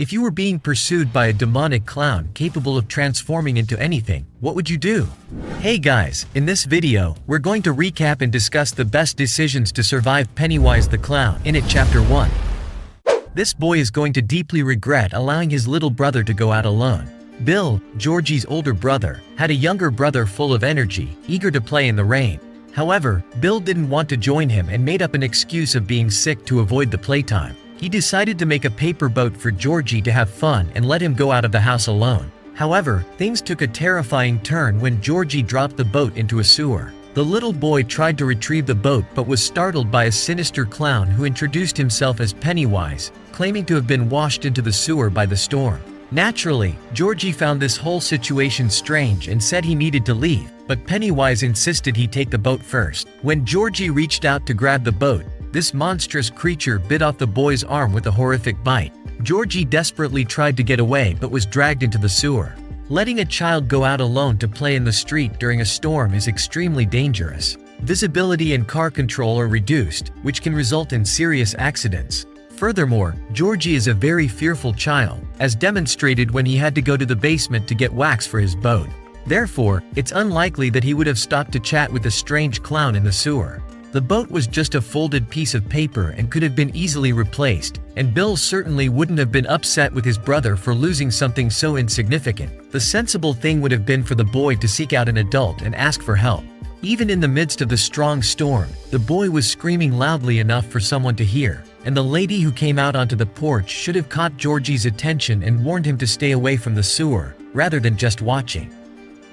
If you were being pursued by a demonic clown capable of transforming into anything, what would you do? Hey guys, in this video, we're going to recap and discuss the best decisions to survive Pennywise the Clown. In it, Chapter 1. This boy is going to deeply regret allowing his little brother to go out alone. Bill, Georgie's older brother, had a younger brother full of energy, eager to play in the rain. However, Bill didn't want to join him and made up an excuse of being sick to avoid the playtime. He decided to make a paper boat for Georgie to have fun and let him go out of the house alone. However, things took a terrifying turn when Georgie dropped the boat into a sewer. The little boy tried to retrieve the boat but was startled by a sinister clown who introduced himself as Pennywise, claiming to have been washed into the sewer by the storm. Naturally, Georgie found this whole situation strange and said he needed to leave, but Pennywise insisted he take the boat first. When Georgie reached out to grab the boat, this monstrous creature bit off the boy's arm with a horrific bite. Georgie desperately tried to get away but was dragged into the sewer. Letting a child go out alone to play in the street during a storm is extremely dangerous. Visibility and car control are reduced, which can result in serious accidents. Furthermore, Georgie is a very fearful child, as demonstrated when he had to go to the basement to get wax for his boat. Therefore, it's unlikely that he would have stopped to chat with the strange clown in the sewer. The boat was just a folded piece of paper and could have been easily replaced, and Bill certainly wouldn't have been upset with his brother for losing something so insignificant. The sensible thing would have been for the boy to seek out an adult and ask for help. Even in the midst of the strong storm, the boy was screaming loudly enough for someone to hear, and the lady who came out onto the porch should have caught Georgie's attention and warned him to stay away from the sewer, rather than just watching.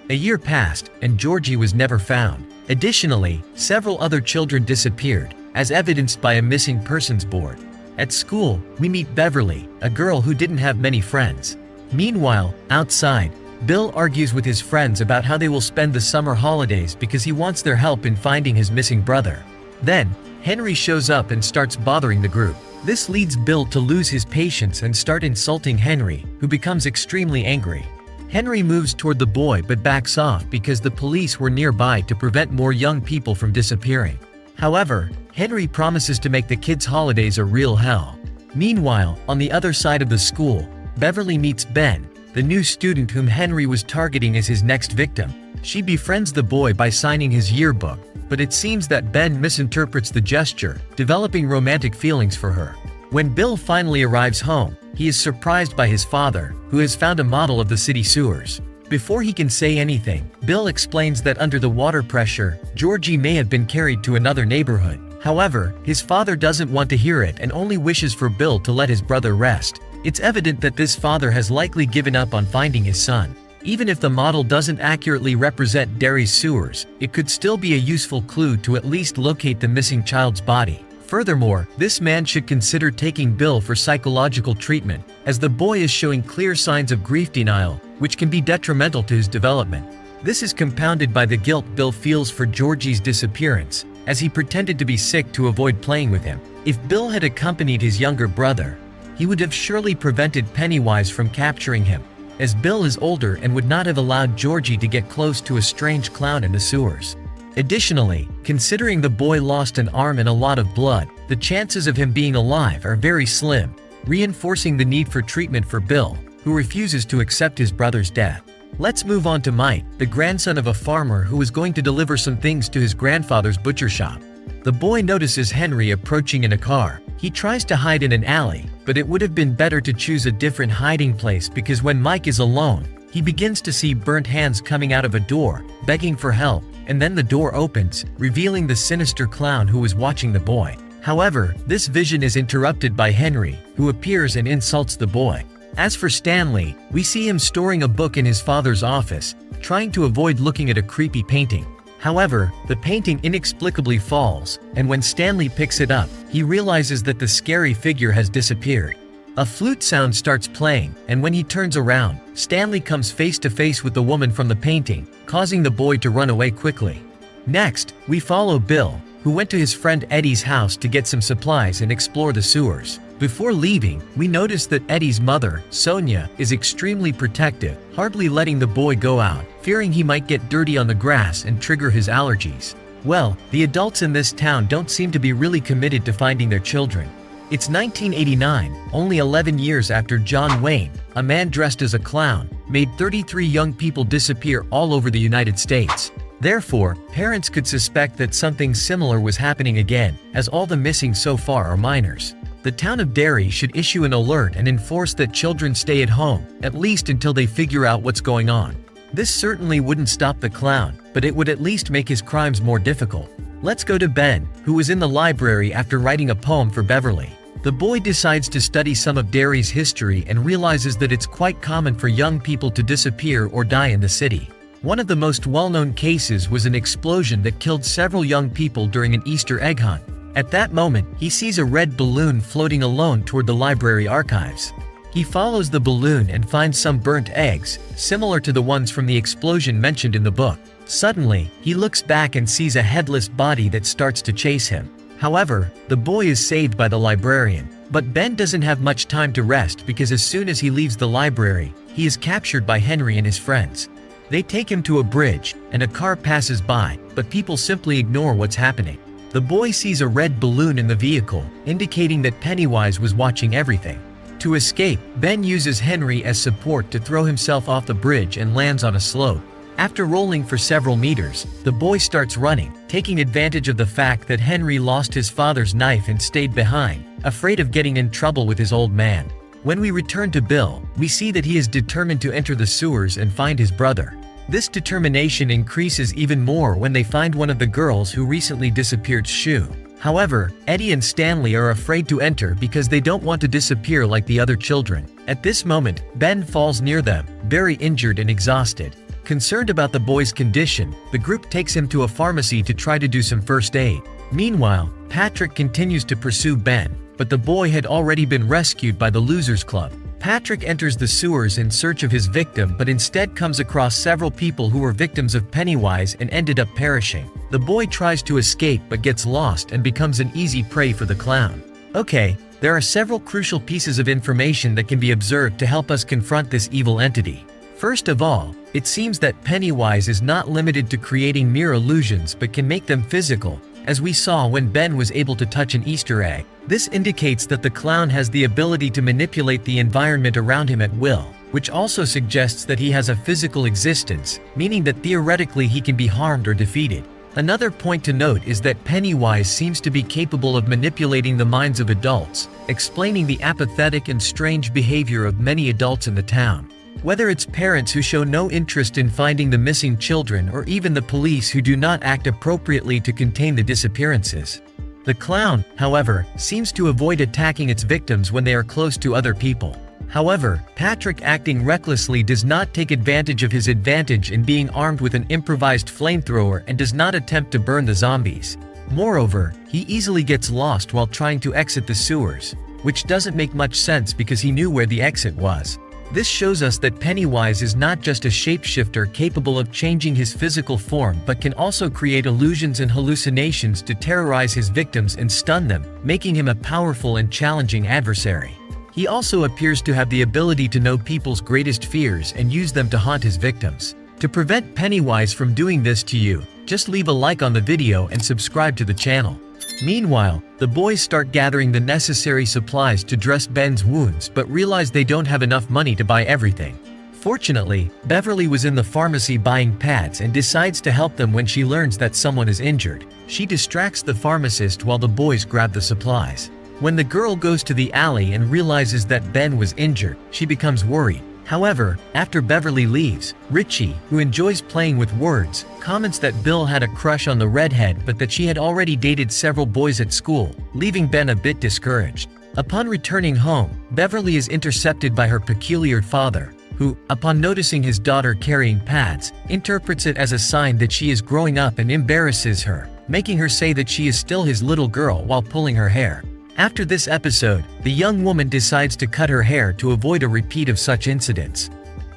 A year passed, and Georgie was never found. Additionally, several other children disappeared, as evidenced by a missing persons board. At school, we meet Beverly, a girl who didn't have many friends. Meanwhile, outside, Bill argues with his friends about how they will spend the summer holidays because he wants their help in finding his missing brother. Then, Henry shows up and starts bothering the group. This leads Bill to lose his patience and start insulting Henry, who becomes extremely angry. Henry moves toward the boy but backs off because the police were nearby to prevent more young people from disappearing. However, Henry promises to make the kids' holidays a real hell. Meanwhile, on the other side of the school, Beverly meets Ben, the new student whom Henry was targeting as his next victim. She befriends the boy by signing his yearbook, but it seems that Ben misinterprets the gesture, developing romantic feelings for her. When Bill finally arrives home, he is surprised by his father, who has found a model of the city sewers. Before he can say anything, Bill explains that under the water pressure, Georgie may have been carried to another neighborhood. However, his father doesn't want to hear it and only wishes for Bill to let his brother rest. It's evident that this father has likely given up on finding his son. Even if the model doesn't accurately represent Derry's sewers, it could still be a useful clue to at least locate the missing child's body. Furthermore, this man should consider taking Bill for psychological treatment, as the boy is showing clear signs of grief denial, which can be detrimental to his development. This is compounded by the guilt Bill feels for Georgie's disappearance, as he pretended to be sick to avoid playing with him. If Bill had accompanied his younger brother, he would have surely prevented Pennywise from capturing him, as Bill is older and would not have allowed Georgie to get close to a strange clown in the sewers. Additionally, considering the boy lost an arm and a lot of blood, the chances of him being alive are very slim, reinforcing the need for treatment for Bill, who refuses to accept his brother's death. Let's move on to Mike, the grandson of a farmer who was going to deliver some things to his grandfather's butcher shop. The boy notices Henry approaching in a car. He tries to hide in an alley, but it would have been better to choose a different hiding place because when Mike is alone, he begins to see burnt hands coming out of a door, begging for help, and then the door opens, revealing the sinister clown who was watching the boy. However, this vision is interrupted by Henry, who appears and insults the boy. As for Stanley, we see him storing a book in his father's office, trying to avoid looking at a creepy painting. However, the painting inexplicably falls, and when Stanley picks it up, he realizes that the scary figure has disappeared. A flute sound starts playing, and when he turns around, Stanley comes face to face with the woman from the painting, causing the boy to run away quickly. Next, we follow Bill, who went to his friend Eddie's house to get some supplies and explore the sewers. Before leaving, we notice that Eddie's mother, Sonia, is extremely protective, hardly letting the boy go out, fearing he might get dirty on the grass and trigger his allergies. Well, the adults in this town don't seem to be really committed to finding their children. It's 1989, only 11 years after John Wayne, a man dressed as a clown, made 33 young people disappear all over the United States. Therefore, parents could suspect that something similar was happening again, as all the missing so far are minors. The town of Derry should issue an alert and enforce that children stay at home, at least until they figure out what's going on. This certainly wouldn't stop the clown, but it would at least make his crimes more difficult. Let's go to Ben, who was in the library after writing a poem for Beverly. The boy decides to study some of Derry's history and realizes that it's quite common for young people to disappear or die in the city. One of the most well-known cases was an explosion that killed several young people during an Easter egg hunt. At that moment, he sees a red balloon floating alone toward the library archives. He follows the balloon and finds some burnt eggs, similar to the ones from the explosion mentioned in the book. Suddenly, he looks back and sees a headless body that starts to chase him. However, the boy is saved by the librarian. But Ben doesn't have much time to rest because as soon as he leaves the library, he is captured by Henry and his friends. They take him to a bridge, and a car passes by, but people simply ignore what's happening. The boy sees a red balloon in the vehicle, indicating that Pennywise was watching everything. To escape, Ben uses Henry as support to throw himself off the bridge and lands on a slope. After rolling for several meters, the boy starts running, taking advantage of the fact that Henry lost his father's knife and stayed behind, afraid of getting in trouble with his old man. When we return to Bill, we see that he is determined to enter the sewers and find his brother. This determination increases even more when they find one of the girls who recently disappeared's shoe. However, Eddie and Stanley are afraid to enter because they don't want to disappear like the other children. At this moment, Ben falls near them, very injured and exhausted. Concerned about the boy's condition, the group takes him to a pharmacy to try to do some first aid. Meanwhile, Patrick continues to pursue Ben, but the boy had already been rescued by the Losers Club. Patrick enters the sewers in search of his victim but instead comes across several people who were victims of Pennywise and ended up perishing. The boy tries to escape but gets lost and becomes an easy prey for the clown. Okay, there are several crucial pieces of information that can be observed to help us confront this evil entity. First of all, it seems that Pennywise is not limited to creating mere illusions but can make them physical, as we saw when Ben was able to touch an Easter egg. This indicates that the clown has the ability to manipulate the environment around him at will, which also suggests that he has a physical existence, meaning that theoretically he can be harmed or defeated. Another point to note is that Pennywise seems to be capable of manipulating the minds of adults, explaining the apathetic and strange behavior of many adults in the town. Whether it's parents who show no interest in finding the missing children or even the police who do not act appropriately to contain the disappearances. The clown, however, seems to avoid attacking its victims when they are close to other people. However, Patrick acting recklessly does not take advantage of his advantage in being armed with an improvised flamethrower and does not attempt to burn the zombies. Moreover, he easily gets lost while trying to exit the sewers, which doesn't make much sense because he knew where the exit was. This shows us that Pennywise is not just a shapeshifter capable of changing his physical form but can also create illusions and hallucinations to terrorize his victims and stun them, making him a powerful and challenging adversary. He also appears to have the ability to know people's greatest fears and use them to haunt his victims. To prevent Pennywise from doing this to you, just leave a like on the video and subscribe to the channel. Meanwhile, the boys start gathering the necessary supplies to dress Ben's wounds but realize they don't have enough money to buy everything. Fortunately, Beverly was in the pharmacy buying pads and decides to help them when she learns that someone is injured. She distracts the pharmacist while the boys grab the supplies. When the girl goes to the alley and realizes that Ben was injured, she becomes worried. However, after Beverly leaves, Richie, who enjoys playing with words, comments that Bill had a crush on the redhead but that she had already dated several boys at school, leaving Ben a bit discouraged. Upon returning home, Beverly is intercepted by her peculiar father, who, upon noticing his daughter carrying pads, interprets it as a sign that she is growing up and embarrasses her, making her say that she is still his little girl while pulling her hair. After this episode, the young woman decides to cut her hair to avoid a repeat of such incidents.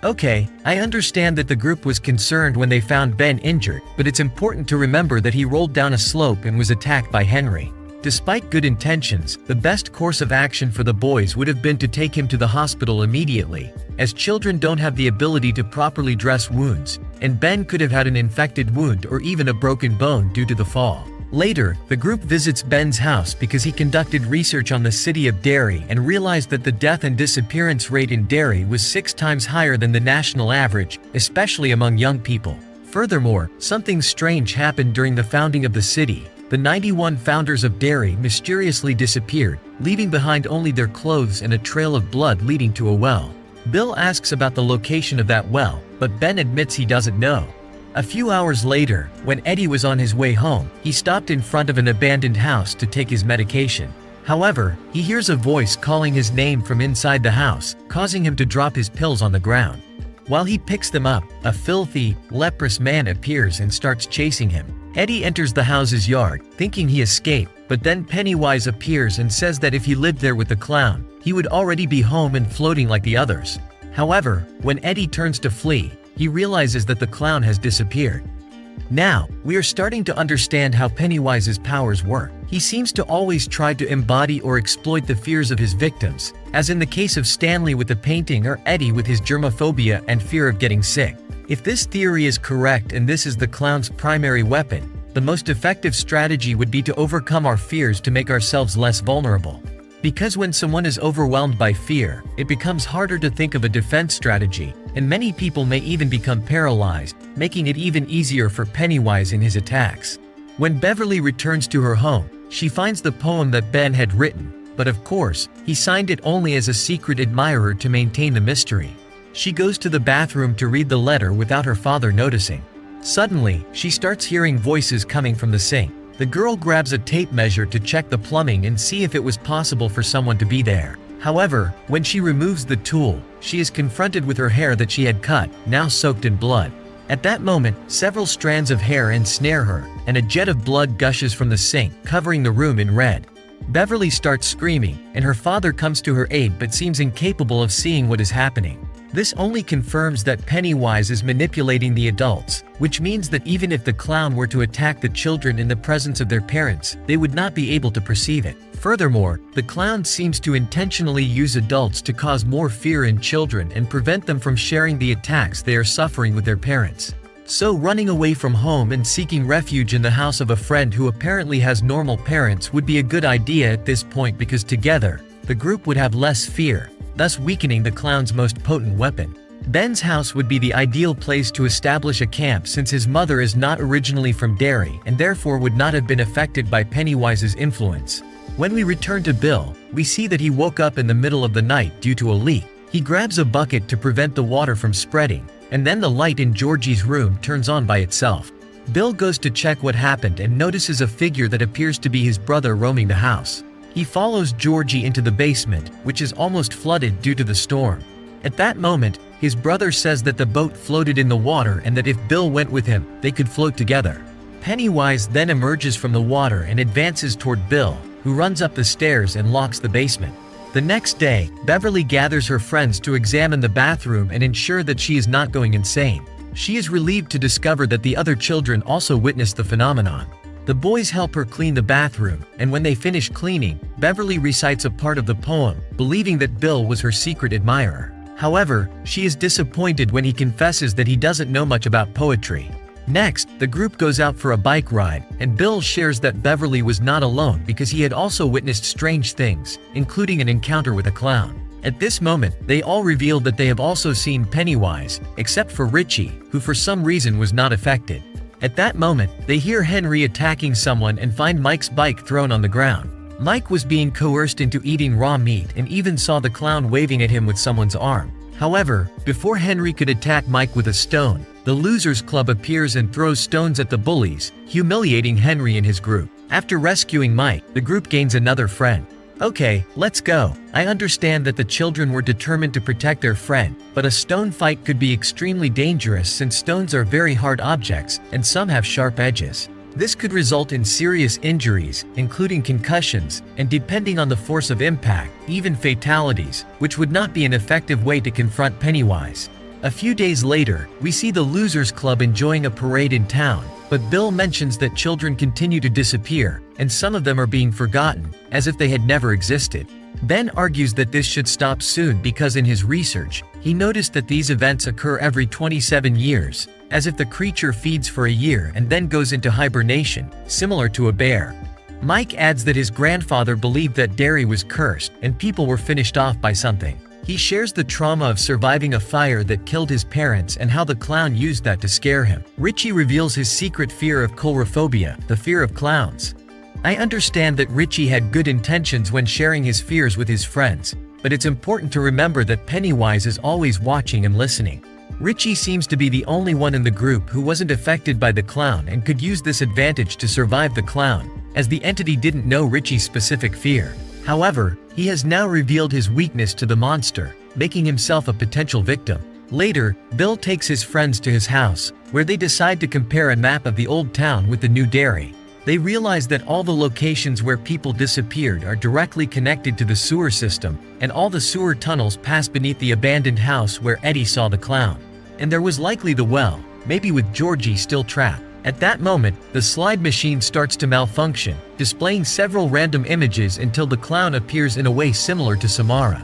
Okay, I understand that the group was concerned when they found Ben injured, but it's important to remember that he rolled down a slope and was attacked by Henry. Despite good intentions, the best course of action for the boys would have been to take him to the hospital immediately, as children don't have the ability to properly dress wounds, and Ben could have had an infected wound or even a broken bone due to the fall. Later, the group visits Ben's house because he conducted research on the city of Derry and realized that the death and disappearance rate in Derry was 6 times higher than the national average, especially among young people. Furthermore, something strange happened during the founding of the city. The 91 founders of Derry mysteriously disappeared, leaving behind only their clothes and a trail of blood leading to a well. Bill asks about the location of that well, but Ben admits he doesn't know. A few hours later, when Eddie was on his way home, he stopped in front of an abandoned house to take his medication. However, he hears a voice calling his name from inside the house, causing him to drop his pills on the ground. While he picks them up, a filthy, leprous man appears and starts chasing him. Eddie enters the house's yard, thinking he escaped, but then Pennywise appears and says that if he lived there with the clown, he would already be home and floating like the others. However, when Eddie turns to flee, he realizes that the clown has disappeared. Now, we are starting to understand how Pennywise's powers work. He seems to always try to embody or exploit the fears of his victims, as in the case of Stanley with the painting or Eddie with his germophobia and fear of getting sick. If this theory is correct and this is the clown's primary weapon, the most effective strategy would be to overcome our fears to make ourselves less vulnerable. Because when someone is overwhelmed by fear, it becomes harder to think of a defense strategy, and many people may even become paralyzed, making it even easier for Pennywise in his attacks. When Beverly returns to her home, she finds the poem that Ben had written, but of course, he signed it only as a secret admirer to maintain the mystery. She goes to the bathroom to read the letter without her father noticing. Suddenly, she starts hearing voices coming from the sink. The girl grabs a tape measure to check the plumbing and see if it was possible for someone to be there. However, when she removes the tool, she is confronted with her hair that she had cut, now soaked in blood. At that moment, several strands of hair ensnare her, and a jet of blood gushes from the sink, covering the room in red. Beverly starts screaming, and her father comes to her aid but seems incapable of seeing what is happening. This only confirms that Pennywise is manipulating the adults, which means that even if the clown were to attack the children in the presence of their parents, they would not be able to perceive it. Furthermore, the clown seems to intentionally use adults to cause more fear in children and prevent them from sharing the attacks they are suffering with their parents. So running away from home and seeking refuge in the house of a friend who apparently has normal parents would be a good idea at this point because together, the group would have less fear, thus weakening the clown's most potent weapon. Ben's house would be the ideal place to establish a camp since his mother is not originally from Derry and therefore would not have been affected by Pennywise's influence. When we return to Bill, we see that he woke up in the middle of the night due to a leak. He grabs a bucket to prevent the water from spreading, and then the light in Georgie's room turns on by itself. Bill goes to check what happened and notices a figure that appears to be his brother roaming the house. He follows Georgie into the basement, which is almost flooded due to the storm. At that moment, his brother says that the boat floated in the water and that if Bill went with him, they could float together. Pennywise then emerges from the water and advances toward Bill, who runs up the stairs and locks the basement. The next day, Beverly gathers her friends to examine the bathroom and ensure that she is not going insane. She is relieved to discover that the other children also witnessed the phenomenon. The boys help her clean the bathroom, and when they finish cleaning, Beverly recites a part of the poem, believing that Bill was her secret admirer. However, she is disappointed when he confesses that he doesn't know much about poetry. Next, the group goes out for a bike ride, and Bill shares that Beverly was not alone because he had also witnessed strange things, including an encounter with a clown. At this moment, they all revealed that they have also seen Pennywise, except for Richie, who for some reason was not affected. At that moment, they hear Henry attacking someone and find Mike's bike thrown on the ground. Mike was being coerced into eating raw meat and even saw the clown waving at him with someone's arm. However, before Henry could attack Mike with a stone, the Losers Club appears and throws stones at the bullies, humiliating Henry and his group. After rescuing Mike, the group gains another friend. Okay, let's go. I understand that the children were determined to protect their friend, but a stone fight could be extremely dangerous since stones are very hard objects, and some have sharp edges. This could result in serious injuries, including concussions, and depending on the force of impact, even fatalities, which would not be an effective way to confront Pennywise. A few days later, we see the Losers Club enjoying a parade in town, but Bill mentions that children continue to disappear, and some of them are being forgotten, as if they had never existed. Ben argues that this should stop soon because in his research, he noticed that these events occur every 27 years, as if the creature feeds for a year and then goes into hibernation, similar to a bear. Mike adds that his grandfather believed that Derry was cursed and people were finished off by something. He shares the trauma of surviving a fire that killed his parents and how the clown used that to scare him. Richie reveals his secret fear of coulrophobia, the fear of clowns. I understand that Richie had good intentions when sharing his fears with his friends, but it's important to remember that Pennywise is always watching and listening. Richie seems to be the only one in the group who wasn't affected by the clown and could use this advantage to survive the clown, as the entity didn't know Richie's specific fear. However, he has now revealed his weakness to the monster, making himself a potential victim. Later, Bill takes his friends to his house, where they decide to compare a map of the old town with the new Derry. They realize that all the locations where people disappeared are directly connected to the sewer system, and all the sewer tunnels pass beneath the abandoned house where Eddie saw the clown. And there was likely the well, maybe with Georgie still trapped. At that moment, the slide machine starts to malfunction, displaying several random images until the clown appears in a way similar to Samara.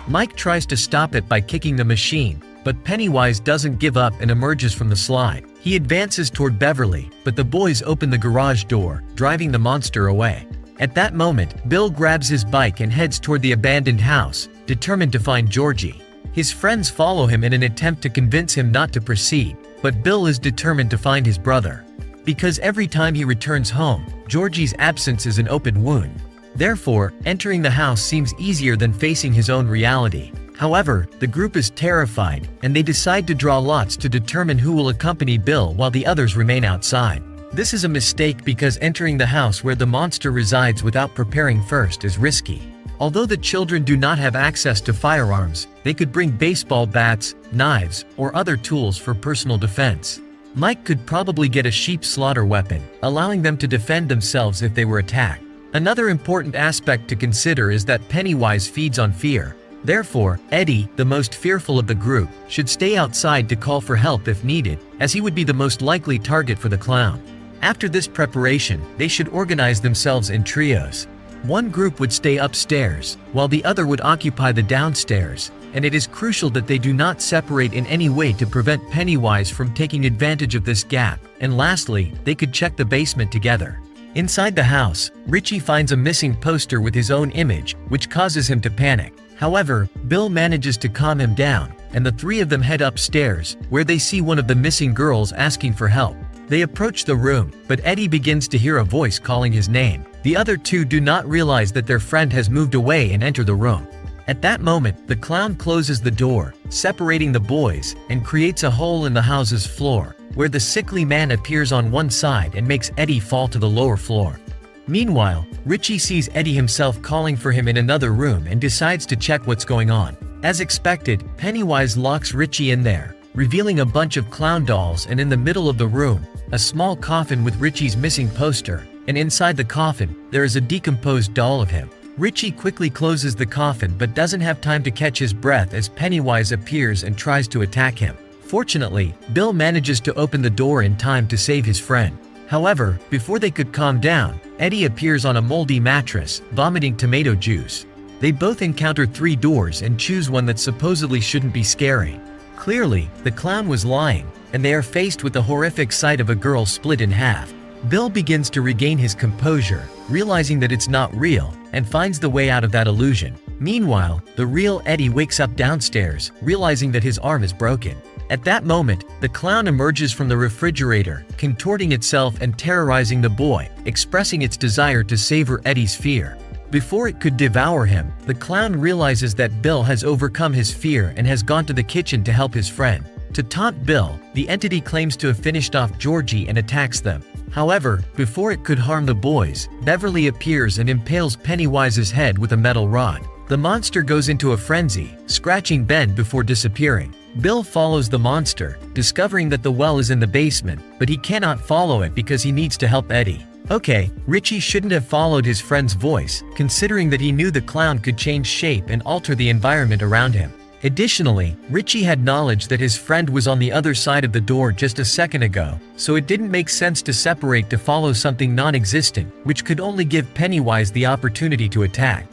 Mike tries to stop it by kicking the machine, but Pennywise doesn't give up and emerges from the slide. He advances toward Beverly, but the boys open the garage door, driving the monster away. At that moment, Bill grabs his bike and heads toward the abandoned house, determined to find Georgie. His friends follow him in an attempt to convince him not to proceed, but Bill is determined to find his brother. Because every time he returns home, Georgie's absence is an open wound. Therefore, entering the house seems easier than facing his own reality. However, the group is terrified, and they decide to draw lots to determine who will accompany Bill while the others remain outside. This is a mistake because entering the house where the monster resides without preparing first is risky. Although the children do not have access to firearms, they could bring baseball bats, knives, or other tools for personal defense. Mike could probably get a sheep slaughter weapon, allowing them to defend themselves if they were attacked. Another important aspect to consider is that Pennywise feeds on fear. Therefore, Eddie, the most fearful of the group, should stay outside to call for help if needed, as he would be the most likely target for the clown. After this preparation, they should organize themselves in trios. One group would stay upstairs, while the other would occupy the downstairs, and it is crucial that they do not separate in any way to prevent Pennywise from taking advantage of this gap. And lastly, they could check the basement together. Inside the house, Richie finds a missing poster with his own image, which causes him to panic. However, Bill manages to calm him down, and the three of them head upstairs, where they see one of the missing girls asking for help. They approach the room, but Eddie begins to hear a voice calling his name. The other two do not realize that their friend has moved away and enter the room. At that moment, the clown closes the door, separating the boys, and creates a hole in the house's floor, where the sickly man appears on one side and makes Eddie fall to the lower floor. Meanwhile, Richie sees Eddie himself calling for him in another room and decides to check what's going on. As expected, Pennywise locks Richie in there, revealing a bunch of clown dolls, and in the middle of the room, a small coffin with Richie's missing poster, and inside the coffin, there is a decomposed doll of him. Richie quickly closes the coffin but doesn't have time to catch his breath as Pennywise appears and tries to attack him. Fortunately, Bill manages to open the door in time to save his friend. However, before they could calm down, Eddie appears on a moldy mattress, vomiting tomato juice. They both encounter 3 doors and choose one that supposedly shouldn't be scary. Clearly, the clown was lying, and they are faced with the horrific sight of a girl split in half. Bill begins to regain his composure, realizing that it's not real, and finds the way out of that illusion. Meanwhile, the real Eddie wakes up downstairs, realizing that his arm is broken. At that moment, the clown emerges from the refrigerator, contorting itself and terrorizing the boy, expressing its desire to savor Eddie's fear. Before it could devour him, the clown realizes that Bill has overcome his fear and has gone to the kitchen to help his friend. To taunt Bill, the entity claims to have finished off Georgie and attacks them. However, before it could harm the boys, Beverly appears and impales Pennywise's head with a metal rod. The monster goes into a frenzy, scratching Ben before disappearing. Bill follows the monster, discovering that the well is in the basement, but he cannot follow it because he needs to help Eddie. Okay, Richie shouldn't have followed his friend's voice, considering that he knew the clown could change shape and alter the environment around him. Additionally, Richie had knowledge that his friend was on the other side of the door just a second ago, so it didn't make sense to separate to follow something non-existent, which could only give Pennywise the opportunity to attack.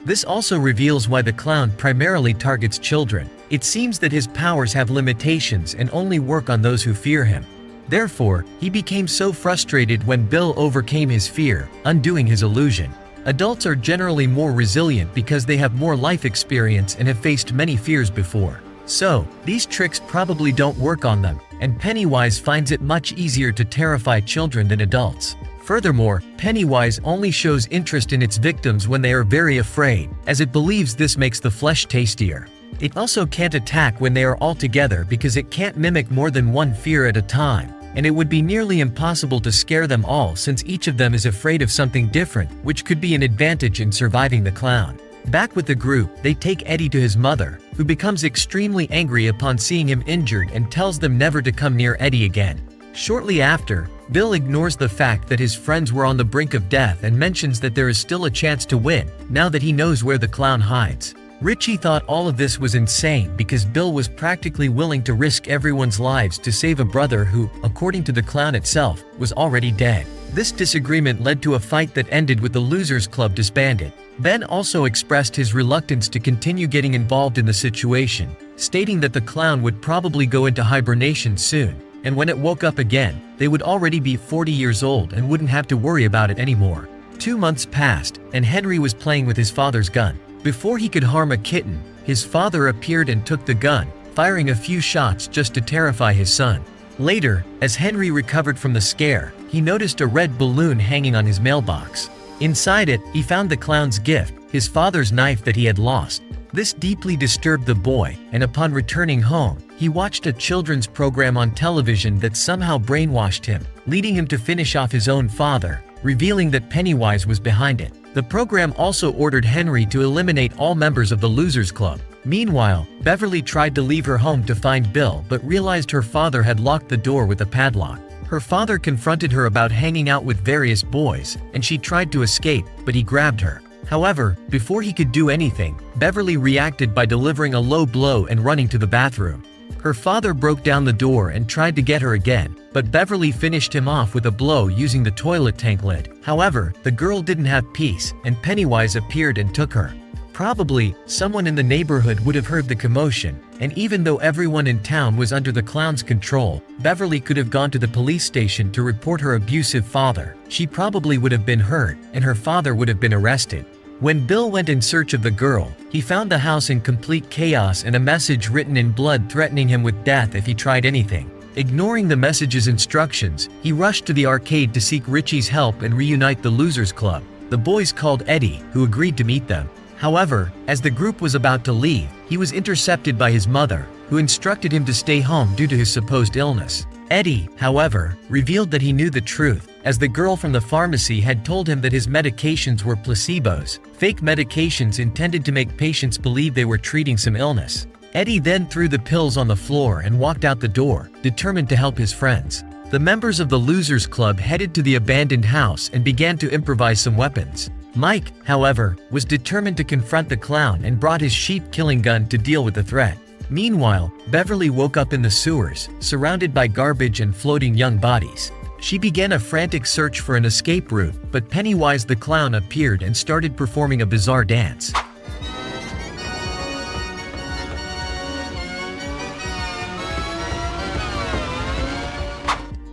This also reveals why the clown primarily targets children. It seems that his powers have limitations and only work on those who fear him. Therefore, he became so frustrated when Bill overcame his fear, undoing his illusion. Adults are generally more resilient because they have more life experience and have faced many fears before. So, these tricks probably don't work on them, and Pennywise finds it much easier to terrify children than adults. Furthermore, Pennywise only shows interest in its victims when they are very afraid, as it believes this makes the flesh tastier. It also can't attack when they are all together because it can't mimic more than one fear at a time, and it would be nearly impossible to scare them all since each of them is afraid of something different, which could be an advantage in surviving the clown. Back with the group, they take Eddie to his mother, who becomes extremely angry upon seeing him injured and tells them never to come near Eddie again. Shortly after, Bill ignores the fact that his friends were on the brink of death and mentions that there is still a chance to win, now that he knows where the clown hides. Richie thought all of this was insane because Bill was practically willing to risk everyone's lives to save a brother who, according to the clown itself, was already dead. This disagreement led to a fight that ended with the Losers Club disbanded. Ben also expressed his reluctance to continue getting involved in the situation, stating that the clown would probably go into hibernation soon, and when it woke up again, they would already be 40 years old and wouldn't have to worry about it anymore. 2 months passed, and Henry was playing with his father's gun. Before he could harm a kitten, his father appeared and took the gun, firing a few shots just to terrify his son. Later, as Henry recovered from the scare, he noticed a red balloon hanging on his mailbox. Inside it, he found the clown's gift, his father's knife that he had lost. This deeply disturbed the boy, and upon returning home, he watched a children's program on television that somehow brainwashed him, leading him to finish off his own father, revealing that Pennywise was behind it. The program also ordered Henry to eliminate all members of the Losers Club. Meanwhile, Beverly tried to leave her home to find Bill but realized her father had locked the door with a padlock. Her father confronted her about hanging out with various boys, and she tried to escape, but he grabbed her. However, before he could do anything, Beverly reacted by delivering a low blow and running to the bathroom. Her father broke down the door and tried to get her again, but Beverly finished him off with a blow using the toilet tank lid. However, the girl didn't have peace, and Pennywise appeared and took her. Probably, someone in the neighborhood would have heard the commotion, and even though everyone in town was under the clown's control, Beverly could have gone to the police station to report her abusive father. She probably would have been hurt, and her father would have been arrested. When Bill went in search of the girl, he found the house in complete chaos and a message written in blood threatening him with death if he tried anything. Ignoring the message's instructions, he rushed to the arcade to seek Richie's help and reunite the Losers Club. The boys called Eddie, who agreed to meet them. However, as the group was about to leave, he was intercepted by his mother, who instructed him to stay home due to his supposed illness. Eddie, however, revealed that he knew the truth, as the girl from the pharmacy had told him that his medications were placebos, fake medications intended to make patients believe they were treating some illness. Eddie then threw the pills on the floor and walked out the door, determined to help his friends. The members of the Losers Club headed to the abandoned house and began to improvise some weapons. Mike, however, was determined to confront the clown and brought his sheep-killing gun to deal with the threat. Meanwhile, Beverly woke up in the sewers, surrounded by garbage and floating young bodies. She began a frantic search for an escape route, but Pennywise the clown appeared and started performing a bizarre dance.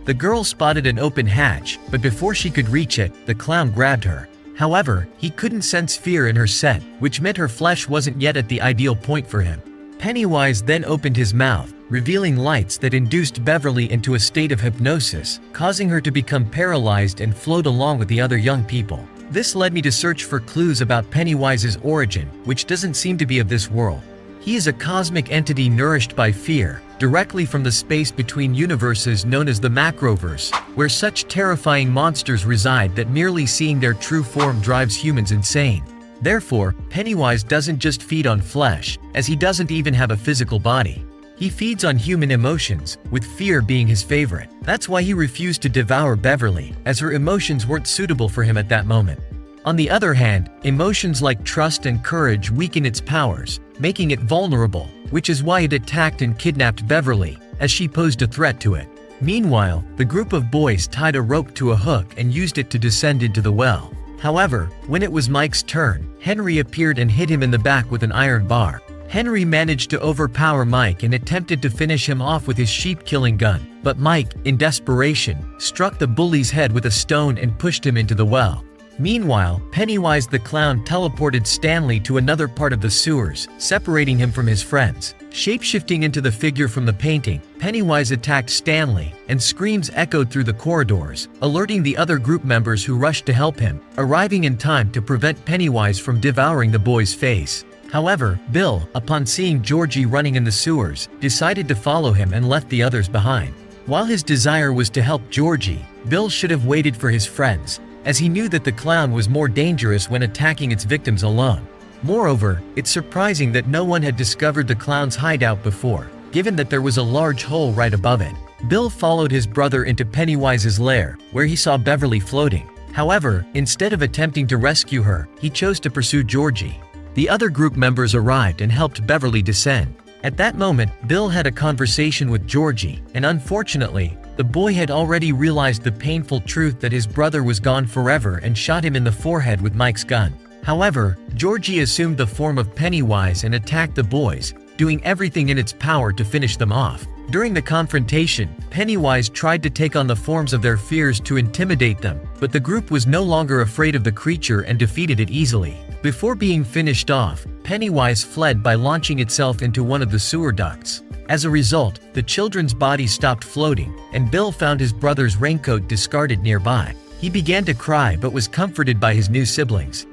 The girl spotted an open hatch, but before she could reach it, the clown grabbed her. However, he couldn't sense fear in her scent, which meant her flesh wasn't yet at the ideal point for him. Pennywise then opened his mouth, revealing lights that induced Beverly into a state of hypnosis, causing her to become paralyzed and float along with the other young people. This led me to search for clues about Pennywise's origin, which doesn't seem to be of this world. He is a cosmic entity nourished by fear, directly from the space between universes known as the Macroverse, where such terrifying monsters reside that merely seeing their true form drives humans insane. Therefore, Pennywise doesn't just feed on flesh, as he doesn't even have a physical body. He feeds on human emotions, with fear being his favorite. That's why he refused to devour Beverly, as her emotions weren't suitable for him at that moment. On the other hand, emotions like trust and courage weaken its powers, making it vulnerable. which is why it attacked and kidnapped Beverly, as she posed a threat to it. Meanwhile, the group of boys tied a rope to a hook and used it to descend into the well. However, when it was Mike's turn, Henry appeared and hit him in the back with an iron bar. Henry managed to overpower Mike and attempted to finish him off with his sheep-killing gun, but Mike, in desperation, struck the bully's head with a stone and pushed him into the well. Meanwhile, Pennywise the Clown teleported Stanley to another part of the sewers, separating him from his friends. Shapeshifting into the figure from the painting, Pennywise attacked Stanley, and screams echoed through the corridors, alerting the other group members who rushed to help him, arriving in time to prevent Pennywise from devouring the boy's face. However, Bill, upon seeing Georgie running in the sewers, decided to follow him and left the others behind. While his desire was to help Georgie, Bill should have waited for his friends, as he knew that the clown was more dangerous when attacking its victims alone. Moreover, it's surprising that no one had discovered the clown's hideout before, given that there was a large hole right above it. Bill followed his brother into Pennywise's lair, where he saw Beverly floating. However, instead of attempting to rescue her, he chose to pursue Georgie. The other group members arrived and helped Beverly descend. At that moment, Bill had a conversation with Georgie, and unfortunately, the boy had already realized the painful truth that his brother was gone forever and shot him in the forehead with Mike's gun. However, Georgie assumed the form of Pennywise and attacked the boys, doing everything in its power to finish them off. During the confrontation, Pennywise tried to take on the forms of their fears to intimidate them, but the group was no longer afraid of the creature and defeated it easily. Before being finished off, Pennywise fled by launching itself into one of the sewer ducts. As a result, the children's bodies stopped floating, and Bill found his brother's raincoat discarded nearby. He began to cry but was comforted by his new siblings.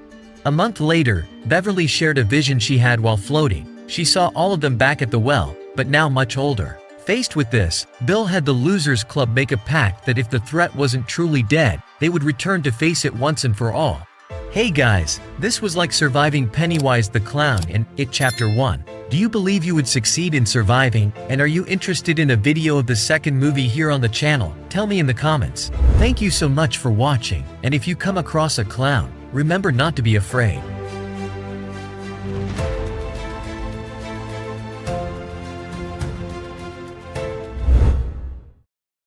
A month later, Beverly shared a vision she had while floating. She saw all of them back at the well, but now much older. Faced with this, Bill had the Losers Club make a pact that if the threat wasn't truly dead, they would return to face it once and for all. Hey guys, this was like surviving Pennywise the Clown in It Chapter 1. Do you believe you would succeed in surviving, and are you interested in a video of the second movie here on the channel? Tell me in the comments. Thank you so much for watching, and if you come across a clown, remember not to be afraid.